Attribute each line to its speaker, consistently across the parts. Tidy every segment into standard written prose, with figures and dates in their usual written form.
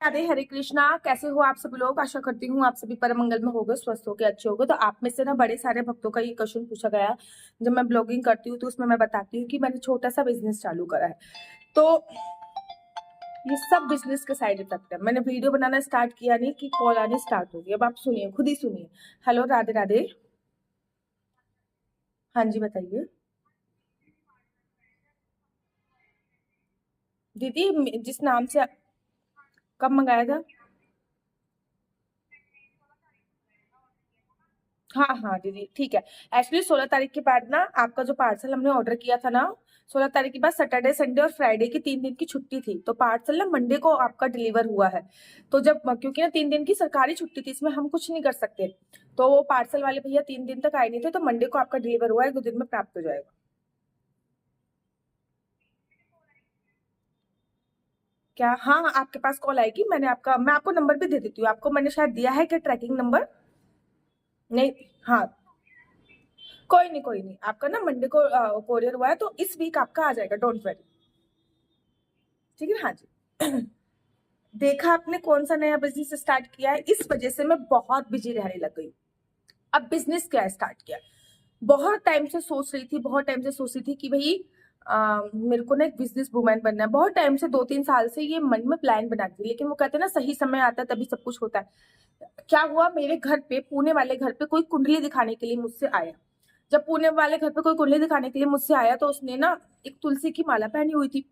Speaker 1: राधे, हरे कृष्णा। कैसे हो आप सभी लोग? आशा करती हूँ आप सभी परम मंगल में होगे, स्वस्थ होगे, अच्छे होगे। तो आप में से ना बड़े सारे भक्तों का ये क्वेश्चन पूछा गया। जब मैं ब्लॉगिंग करती हूँ तो उसमें मैं बताती हूँ कि मैंने छोटा सा बिजनेस चालू करा है। तो ये सब बिजनेस के साइड इफेक्ट है। मैंने वीडियो बनाना स्टार्ट किया नहीं कि कॉल आनी स्टार्ट होगी। अब आप सुनिए, खुद ही सुनिए। हेलो, राधे राधे। हाँ जी, बताइए दीदी। जिस नाम से कब मंगाया था? हाँ हाँ दीदी, ठीक है। एक्चुअली 16 तारीख के बाद ना आपका जो पार्सल हमने ऑर्डर किया था ना, 16 तारीख के बाद सैटरडे संडे और फ्राइडे की 3 दिन की छुट्टी थी। तो पार्सल ना मंडे को आपका डिलीवर हुआ है। तो जब क्योंकि ना 3 दिन की सरकारी छुट्टी थी, इसमें हम कुछ नहीं कर सकते। तो वो पार्सल वाले भैया 3 दिन तक आए नहीं थे, तो मंडे को आपका डिलीवर हुआ है, 2 दिन में प्राप्त हो जाएगा। क्या? हाँ हाँ, आपके पास कॉल आएगी। मैं आपको नंबर भी दे देती हूँ। आपको मैंने शायद दिया है कि ट्रैकिंग नंबर? नहीं। हाँ, कोई नहीं, आपका ना मंडे को कोरियर हुआ है, तो इस वीक आपका आ जाएगा, डोंट वरी। ठीक है, हाँ जी। देखा आपने कौन सा नया बिजनेस स्टार्ट किया है, इस वजह से मैं बहुत बिजी रहने लग गई। अब बिजनेस क्या स्टार्ट किया? बहुत टाइम से सोच रही थी, बहुत टाइम से सोच रही थी कि भाई मेरे को ना एक बिजनेस वुमैन बनना है। बहुत टाइम से, 2-3 साल से ये मन में प्लान बना थी, लेकिन वो कहते हैं ना, सही समय आता है तभी सब कुछ होता है। क्या हुआ, मेरे घर पे, पुणे वाले घर पे कोई कुंडली दिखाने के लिए मुझसे आया। जब पुणे वाले घर पे कोई कुंडली दिखाने के लिए मुझसे आया, तो उसने ना एक तुलसी की माला पहनी हुई थी।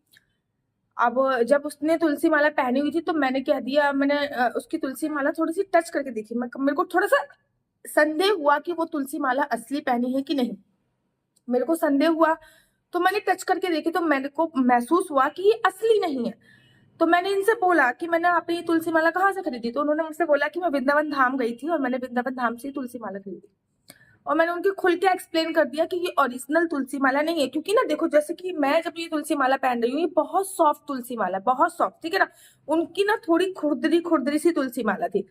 Speaker 1: अब जब उसने तुलसी माला पहनी हुई थी, तो मैंने क्या दिया, मैंने उसकी तुलसी माला थोड़ी सी टच करके देखी। मेरे को थोड़ा सा संदेह हुआ कि वो तुलसी माला असली पहनी है कि नहीं। मेरे को संदेह हुआ, तो मैंने टच करके देखी, तो मेरे को महसूस हुआ कि ये असली नहीं है। तो मैंने इनसे बोला कि मैंने आपने ये तुलसी माला कहाँ से खरीदी? तो उन्होंने मुझसे बोला कि मैं वृंदावन धाम गई थी और मैंने वृंदावन धाम से ही तुलसी माला खरीदी। और मैंने उनके खुल के एक्सप्लेन कर दिया कि ये ओरिजिनल तुलसी माला नहीं है। क्योंकि ना देखो, जैसे कि मैं जब ये तुलसी माला पहन रही हूँ, ये बहुत सॉफ्ट तुलसी माला है, बहुत सॉफ्ट, ठीक है ना। उनकी ना थोड़ी खुरदरी खुरदरी सी तुलसी माला थी।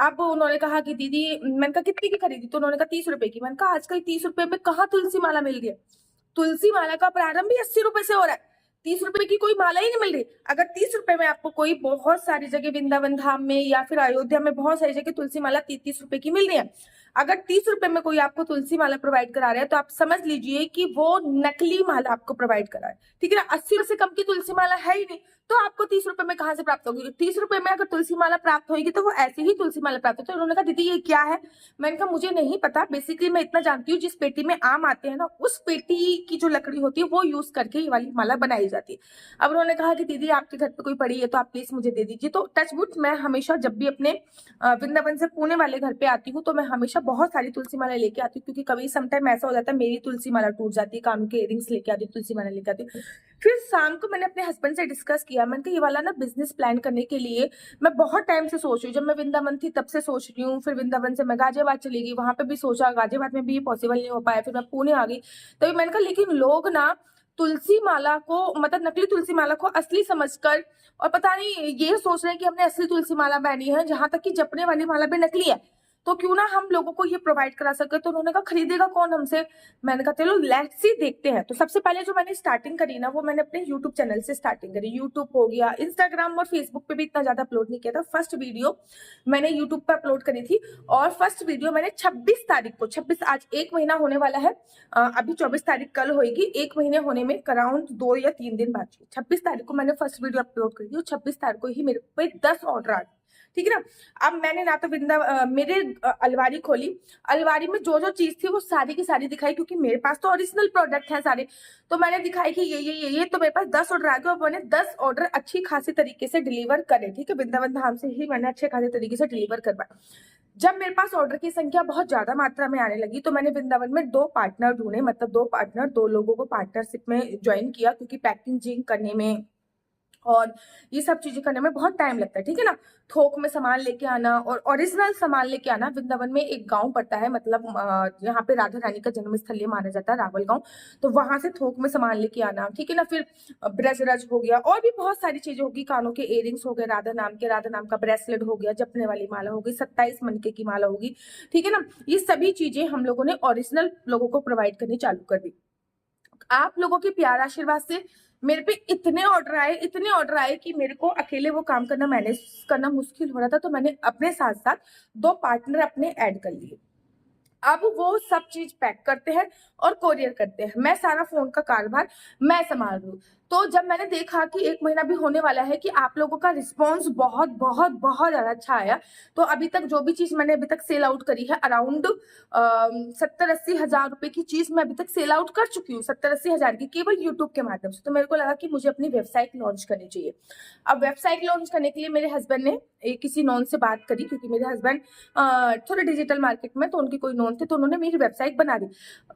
Speaker 1: अब उन्होंने कहा कि दीदी, मैंने कहा कितने की खरीदी? तो उन्होंने कहा 30 रुपए की। मैंने कहा आजकल 30 रुपए में कहाँ तुलसी माला मिल रही है? तुलसी माला का प्रारंभ भी 80 रुपए से हो रहा है। 30 रुपए की कोई माला ही नहीं मिल रही। अगर 30 रुपए में आपको कोई, बहुत सारी जगह वृंदावन धाम में या फिर अयोध्या में बहुत सारी जगह तुलसी माला 30-30 रुपए की मिल रही है। अगर 30 रुपए में कोई आपको तुलसी माला प्रोवाइड करा रहा है, तो आप समझ लीजिए कि वो नकली माला आपको प्रोवाइड करा है। ठीक है ना, 80 से कम की तुलसी माला है ही नहीं। तो आपको 30 रुपए में कहाँ से प्राप्त होगी? 30 रुपए में अगर तुलसी माला प्राप्त होगी, तो वो ऐसे ही तुलसी माला प्राप्त होती है। तो उन्होंने कहा दीदी ये क्या है? मैंने कहा मुझे नहीं पता। बेसिकली मैं इतना जानती हूँ, जिस पेटी में आम आते हैं ना, उस पेटी की जो लकड़ी होती है वो यूज करके ये वाली माला बनाई जाती है। अब उन्होंने कहा कि दीदी आपके घर पे कोई पड़ी है तो आप प्लीज मुझे दे दीजिए। तो टचवुड, मैं हमेशा जब भी अपने वृंदावन से पुणे वाले घर पे आती हूँ, तो मैं हमेशा बहुत सारी तुलसी माला लेके आती हूँ। क्योंकि कभी समटाइम ऐसा हो जाता है मेरी तुलसी माला टूट जाती है, कानों के इयरिंग्स लेके आती हूँ, तुलसी माला लेके आती हूँ। फिर शाम को मैंने अपने हस्बैंड से डिस्कस किया। मैंने कहा ये वाला ना बिजनेस प्लान करने के लिए मैं बहुत टाइम से सोच रही हूँ। जब मैं वृंदावन थी तब से सोच रही हूँ। फिर वृंदावन से मैं गाजियाबाद चली गई, वहां पे भी सोचा, गाजियाबाद में भी पॉसिबल नहीं हो पाया। फिर मैं पुणे आ गई। तभी मैंने कहा लेकिन लोग ना तुलसी माला को, मतलब नकली तुलसी माला को असली समझकर, और पता नहीं ये सोच रहे हैं कि हमने असली तुलसी माला पहनी है, जहां तक कि जपने वाली माला भी नकली है। तो क्यों ना हम लोगों को ये प्रोवाइड करा सके। तो उन्होंने कहा खरीदेगा कौन हमसे? मैंने कहा चलो लेट्स सी, देखते हैं। तो सबसे पहले जो मैंने स्टार्टिंग करी ना, वो मैंने अपने यूट्यूब चैनल से स्टार्टिंग करी। यूट्यूब हो गया, इंस्टाग्राम और फेसबुक पे भी इतना ज्यादा अपलोड नहीं किया था। फर्स्ट वीडियो मैंने यूट्यूब पे अपलोड करी थी। और फर्स्ट वीडियो मैंने 26 तारीख को, 26, आज 1 महीना होने वाला है। अभी 24 तारीख कल होगी, 1 महीने होने में अराउंड 2 या 3 दिन बाकी। 26 तारीख को मैंने फर्स्ट वीडियो अपलोड करी थी, और 26 तारीख को ही मेरे पे 10 ऑर्डर आ गए। ठीक है ना। अब मैंने ना तो मेरे अलमारी खोली। अलमारी में जो जो चीज थी वो सारी की सारी दिखाई, क्योंकि मेरे पास तो ओरिजिनल प्रोडक्ट है सारे। तो मैंने दिखाई कि ये तो मेरे पास 10 ऑर्डर आ गए, और मैंने 10 ऑर्डर अच्छी खासी तरीके से डिलीवर करे। ठीक है, वृंदावन धाम से ही मैंने अच्छे खासे तरीके से डिलीवर करवाया। जब मेरे पास ऑर्डर की संख्या बहुत ज्यादा मात्रा में आने लगी, तो मैंने वृंदावन में 2 पार्टनर ढूंढे, मतलब 2 पार्टनर, 2 लोगों को पार्टनरशिप में ज्वाइन किया। क्योंकि पैकेजिंग करने में और ये सब चीजें करने में बहुत टाइम लगता है। ठीक है ना। थोक में सामान लेके आना और ओरिजिनल सामान लेके आना। वृंदावन में एक गांव पड़ता है, मतलब यहाँ पे राधा रानी का जन्म स्थल ये माना जाता है, रावल गांव। तो वहां से थोक में सामान लेके आना। ठीक है ना। फिर ब्रज रज हो गया, और भी बहुत सारी चीजें होगी। कानों के इयरिंग्स हो गए राधा नाम के, राधा नाम का ब्रेसलेट हो गया, जपने वाली माला होगी, 27 मनके की माला होगी। ठीक है ना। ये सभी चीजें हम लोगों ने ओरिजिनल लोगों को प्रोवाइड करनी चालू कर दी। आप लोगों के प्यार आशीर्वाद से मेरे पे इतने ऑर्डर आए कि मेरे को अकेले वो काम करना, मैनेज करना मुश्किल हो रहा था। तो मैंने अपने साथ साथ 2 पार्टनर अपने ऐड कर लिए। अब वो सब चीज पैक करते हैं और कोरियर करते हैं, मैं सारा फोन का कारोबार मैं संभाल रही हूँ। तो जब मैंने देखा कि 1 महीना भी होने वाला है कि आप लोगों का रिस्पॉन्स बहुत बहुत बहुत ज्यादा अच्छा आया, तो अभी तक जो भी चीज मैंने अभी तक सेल आउट करी है, अराउंड 70-80 हजार रुपए की चीज मैं अभी तक सेल आउट कर चुकी हूँ, 70-80 हजार की, केवल यूट्यूब के माध्यम से। तो मेरे को लगा कि मुझे अपनी वेबसाइट लॉन्च करनी चाहिए। अब वेबसाइट लॉन्च करने के लिए मेरे हस्बैंड ने किसी नॉन से बात करी, क्योंकि मेरे हस्बैंड थोड़े डिजिटल मार्केट में, तो उनकी कोई नॉन थे, तो उन्होंने मेरी वेबसाइट बना दी।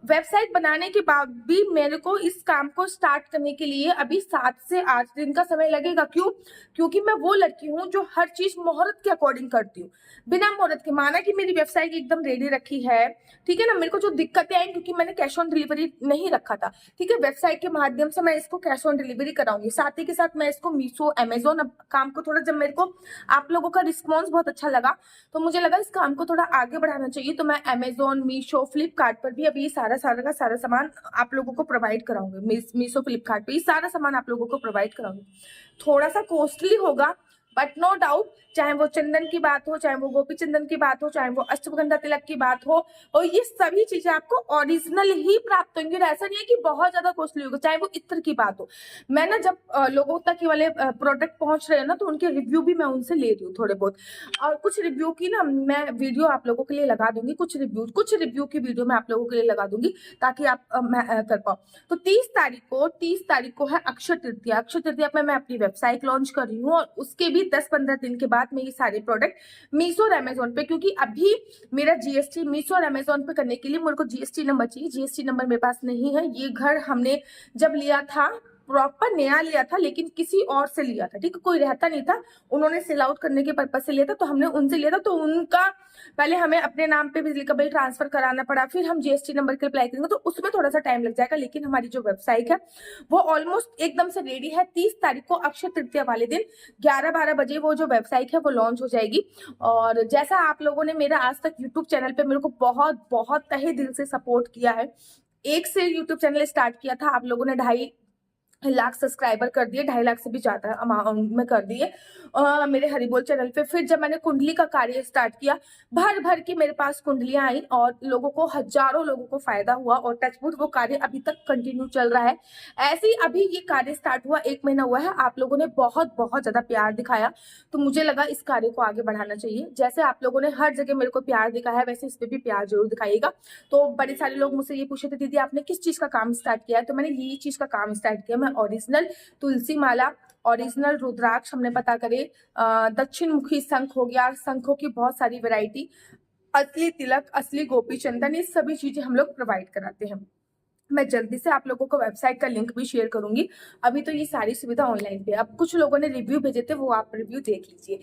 Speaker 1: वेबसाइट बनाने के बाद भी मेरे को इस काम को स्टार्ट करने के लिए अभी 7 से 8 दिन का समय लगेगा। क्यों? क्योंकि मैं वो लड़की हूँ जो हर चीज मुहूर्त के अकॉर्डिंग करती हूँ, बिना मुहूर्त के। माना कि मेरी वेबसाइट एकदम रेडी रखी है, ठीक है ना, मेरे को जो दिक्कतें आई क्योंकि मैंने कैश ऑन डिलीवरी नहीं रखा था, ठीक है, वेबसाइट के माध्यम से मैं इसको कैश ऑन डिलीवरी कराऊंगी। साथ ही के साथ मैं इसको मीशो, अमेजोन, अब काम को थोड़ा, जब मेरे को आप लोगों का रिस्पॉन्स बहुत अच्छा लगा, तो मुझे लगा इस काम को थोड़ा आगे बढ़ाना चाहिए। तो मैं अमेजोन, मीशो, फ्लिपकार्ट पर भी अभी सारा का सारा सामान आप लोगों को प्रोवाइड कराऊंगी। मीशो, फ्लिपकार्ट पे ये सारा सामान आप लोगों को प्रोवाइड कराऊंगी। थोड़ा सा कॉस्टली होगा, बट नो डाउट, चाहे वो चंदन की बात हो, चाहे वो गोपी चंदन की बात हो, चाहे वो अष्टगंधा तिलक की बात हो, और ये सभी चीजें आपको ओरिजिनल ही प्राप्त होंगी। ऐसा नहीं है कि बहुत ज्यादा कॉस्टली होगा। चाहे वो इत्र की बात हो, मैं ना जब लोगों तक ये वाले प्रोडक्ट पहुंच रहे हैं ना, तो उनके रिव्यू भी मैं उनसे ले रही हूँ थोड़े बहुत। और कुछ रिव्यू की ना मैं वीडियो आप लोगों के लिए लगा दूंगी, कुछ रिव्यू की वीडियो मैं आप लोगों के लिए लगा दूंगी, ताकि आप कर पाओ। तो 30 तारीख को है अक्षय तृतीया। अक्षय तृतीया पे मैं अपनी वेबसाइट लॉन्च कर रही हूँ, और उसके भी 10-15 दिन के बाद मैं ये सारे प्रोडक्ट मीशो और अमेजोन पे, क्योंकि अभी मेरा जीएसटी मीशो और अमेजोन पे करने के लिए मेरे को जीएसटी नंबर चाहिए। जीएसटी नंबर मेरे पास नहीं है। ये घर हमने जब लिया था, प्रॉपर नया लिया था, लेकिन किसी और से लिया था, ठीक है, कोई रहता नहीं था, उन्होंने सेल आउट करने के पर्पज से लिया था, तो हमने उनसे लिया था। तो उनका पहले हमें अपने नाम पे बिजली का बिल ट्रांसफर कराना पड़ा, फिर हम जीएसटी नंबर के अप्लाई करेंगे, तो उसमें थोड़ा सा टाइम लग जाएगा। लेकिन हमारी जो वेबसाइट है वो ऑलमोस्ट एकदम से रेडी है। 30 तारीख को अक्षय तृतीया वाले दिन 11-12 बजे वो जो वेबसाइट है वो लॉन्च हो जाएगी। और जैसा आप लोगों ने मेरा आज तक यूट्यूब चैनल पे मेरे को बहुत बहुत तहे दिल से सपोर्ट किया है, 1 से यूट्यूब चैनल स्टार्ट किया था, आप लोगों ने 2.5 लाख सब्सक्राइबर कर दिए, 2.5 लाख से भी ज्यादा अमाउंट में कर दिए मेरे हरिबोल चैनल पे। फिर जब मैंने कुंडली का कार्य स्टार्ट किया, भर भर की मेरे पास कुंडलियां आई, और लोगों को, हजारों लोगों को फायदा हुआ, और टचवुड वो कार्य अभी तक कंटिन्यू चल रहा है। ऐसे ही अभी ये कार्य स्टार्ट हुआ, 1 महीना हुआ है, आप लोगों ने बहुत बहुत ज्यादा प्यार दिखाया, तो मुझे लगा इस कार्य को आगे बढ़ाना चाहिए। जैसे आप लोगों ने हर जगह मेरे को प्यार दिखाया है, वैसे इस पे भी प्यार जरूर दिखाइएगा। तो बड़े सारे लोग मुझसे ये पूछे थे, दीदी आपने किस चीज का काम स्टार्ट किया है? तो मैंने यही चीज का काम स्टार्ट किया। मैं ओरिजिनल तुलसी माला, ओरिजिनल रुद्राक्ष हमने पता करे, दक्षिण मुखी शंख हो गया, शंखों की बहुत सारी वैरायटी, असली तिलक, असली गोपी चंदन, ये सभी चीजें हम लोग प्रोवाइड कराते हैं। मैं जल्दी से आप लोगों को वेबसाइट का लिंक भी शेयर करूंगी। अभी तो ये सारी सुविधा ऑनलाइन पे। अब कुछ लोगों ने रिव्यू भेजे थे, वो आप रिव्यू देख लीजिए।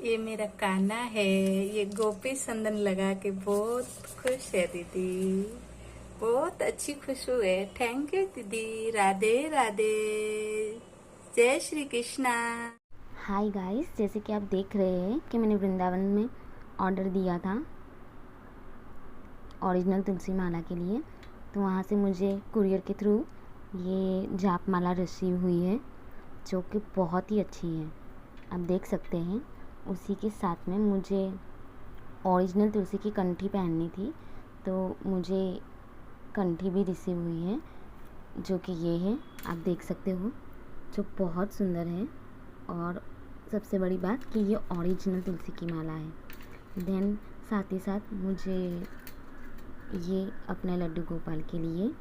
Speaker 2: ये मेरा कान्हा है, ये गोपी चंदन लगा के बहुत खुश है दीदी, बहुत अच्छी खुशबू है। थैंक यू दीदी, राधे राधे, जय श्री कृष्णा।
Speaker 3: हाय गाइस, जैसे कि आप देख रहे हैं कि मैंने वृंदावन में ऑर्डर दिया था ओरिजिनल तुलसी माला के लिए, तो वहाँ से मुझे कुरियर के थ्रू ये जाप माला रिसीव हुई है, जो कि बहुत ही अच्छी है। आप देख सकते हैं। उसी के साथ में मुझे ओरिजिनल तुलसी की कंठी पहननी थी, तो मुझे कंठी भी रिसीव हुई है, जो कि ये है, आप देख सकते हो, जो बहुत सुंदर है। और सबसे बड़ी बात कि ये ओरिजिनल तुलसी की माला है। देन साथ ही साथ मुझे ये अपने लड्डू गोपाल के लिए,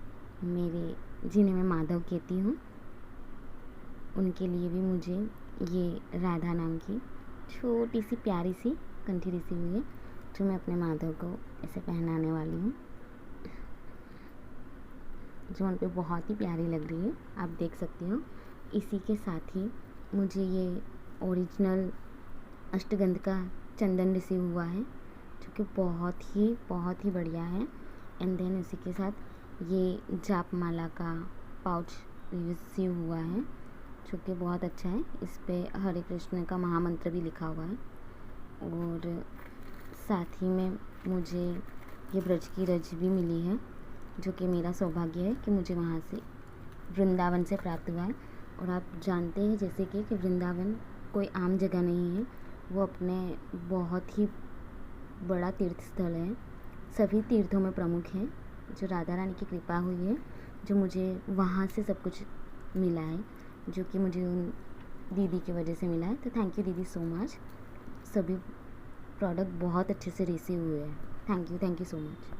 Speaker 3: मेरे जिन्हें मैं माधव कहती हूँ, उनके लिए भी मुझे ये राधा नाम की छोटी सी प्यारी सी कंठी रिसीव हुई है, जो मैं अपने माधव को ऐसे पहनाने वाली हूँ, जो उन पे बहुत ही प्यारी लग रही है, आप देख सकते हो। इसी के साथ ही मुझे ये ओरिजिनल अष्टगंध का चंदन रिसीव हुआ है, जो कि बहुत ही बढ़िया है। एंड देन इसी के साथ ये जाप माला का पाउच रिसीव हुआ है, जो कि बहुत अच्छा है। इस पे हरे कृष्ण का महामंत्र भी लिखा हुआ है। और साथ ही में मुझे ये ब्रज की रज भी मिली है, जो कि मेरा सौभाग्य है कि मुझे वहाँ से वृंदावन से प्राप्त हुआ है। और आप जानते हैं जैसे कि वृंदावन कोई आम जगह नहीं है, वो अपने बहुत ही बड़ा तीर्थ स्थल है, सभी तीर्थों में प्रमुख है, जो राधा रानी की कृपा हुई है, जो मुझे वहाँ से सब कुछ मिला है, जो कि मुझे उन दीदी की वजह से मिला है। तो थैंक यू दीदी सो मच। सभी प्रोडक्ट बहुत अच्छे से रिसीव हुए हैं। Thank you so much.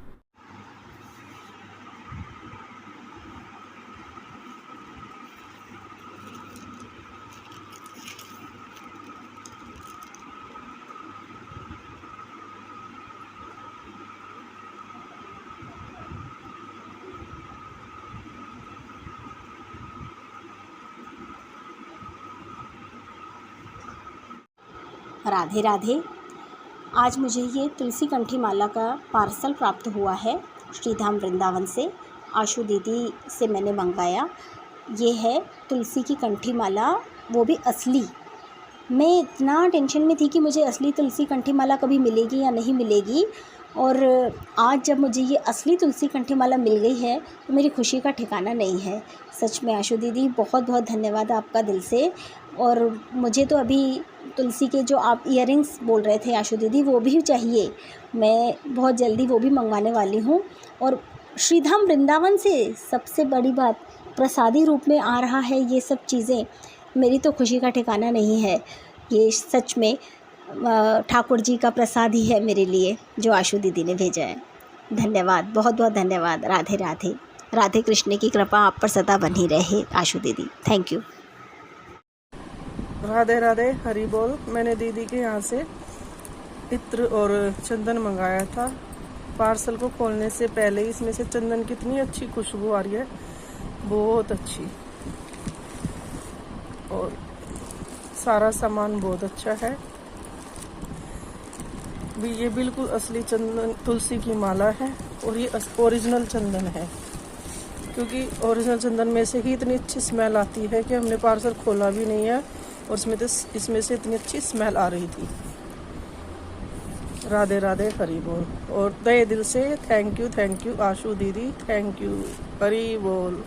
Speaker 4: Radhe Radhe. आज मुझे ये तुलसी कंठी माला का पार्सल प्राप्त हुआ है श्रीधाम वृंदावन से। आशु दीदी से मैंने मंगाया। ये है तुलसी की कंठी माला, वो भी असली। मैं इतना टेंशन में थी कि मुझे असली तुलसी कंठी माला कभी मिलेगी या नहीं मिलेगी, और आज जब मुझे ये असली तुलसी कंठी माला मिल गई है तो मेरी खुशी का ठिकाना नहीं है। सच में आशु दीदी बहुत बहुत धन्यवाद आपका दिल से। और मुझे तो अभी तुलसी के जो आप इयररिंग्स बोल रहे थे आशु दीदी, वो भी चाहिए। मैं बहुत जल्दी वो भी मंगवाने वाली हूँ। और श्रीधाम वृंदावन से सबसे बड़ी बात, प्रसादी रूप में आ रहा है ये सब चीज़ें। मेरी तो खुशी का ठिकाना नहीं है। ये सच में ठाकुर जी का प्रसाद ही है मेरे लिए, जो आशु दीदी ने भेजा है। धन्यवाद, बहुत बहुत धन्यवाद। राधे राधे। राधे कृष्ण की कृपा आप पर सदा बनी रहे आशु दीदी। Thank you.
Speaker 5: राधे राधे, हरि बोल। मैंने दीदी के यहाँ से इत्र और चंदन मंगाया था। पार्सल को खोलने से पहले इसमें से चंदन की इतनी अच्छी खुशबू आ रही है, बहुत अच्छी, और सारा सामान बहुत अच्छा है। भी ये बिल्कुल असली चंदन तुलसी की माला है, और ये ओरिजिनल चंदन है, क्योंकि ओरिजिनल चंदन में से ही इतनी अच्छी स्मेल आती है कि हमने पार्सल खोला भी नहीं है और इसमें से इतनी अच्छी स्मेल आ रही थी। राधे राधे, हरि बोल। और तहे दिल से थैंक यू आशु दीदी, थैंक यू, हरि बोल।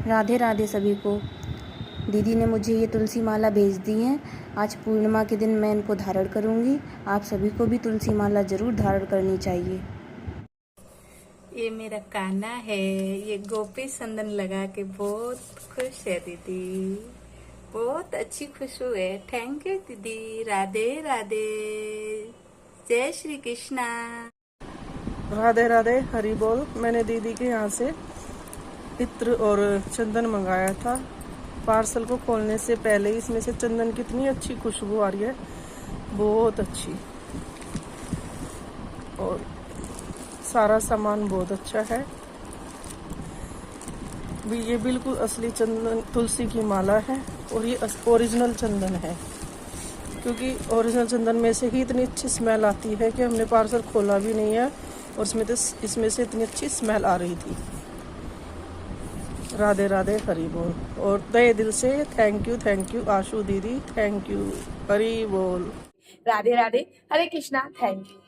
Speaker 6: राधे राधे सभी को। दीदी ने मुझे ये तुलसी माला भेज दी है। आज पूर्णिमा के दिन मैं इनको धारण करूँगी। आप सभी को भी तुलसी माला ज़रूर धारण करनी चाहिए।
Speaker 2: ये मेरा कान्हा है, ये गोपी संदन लगा के बहुत खुश है दीदी, बहुत अच्छी खुशबू है। थैंक यू दीदी। राधे राधे, जय श्री कृष्णा।
Speaker 5: राधे राधे, हरि बोल। मैंने दीदी के यहाँ से इत्र और चंदन मंगाया था। पार्सल को खोलने से पहले इसमें से चंदन की इतनी अच्छी खुशबू आ रही है, बहुत अच्छी, और सारा सामान बहुत अच्छा है। भी ये बिल्कुल असली चंदन तुलसी की माला है, और ये ओरिजिनल चंदन है, क्योंकि ओरिजिनल चंदन में से ही इतनी अच्छी स्मेल आती है कि हमने पार्सल खोला भी नहीं है और इसमें से इतनी अच्छी स्मेल आ रही थी। राधे राधे, हरि बोल। और तहे दिल से थैंक यू आशु दीदी, थैंक यू, हरि बोल।
Speaker 1: राधे राधे, हरे कृष्णा, थैंक यू।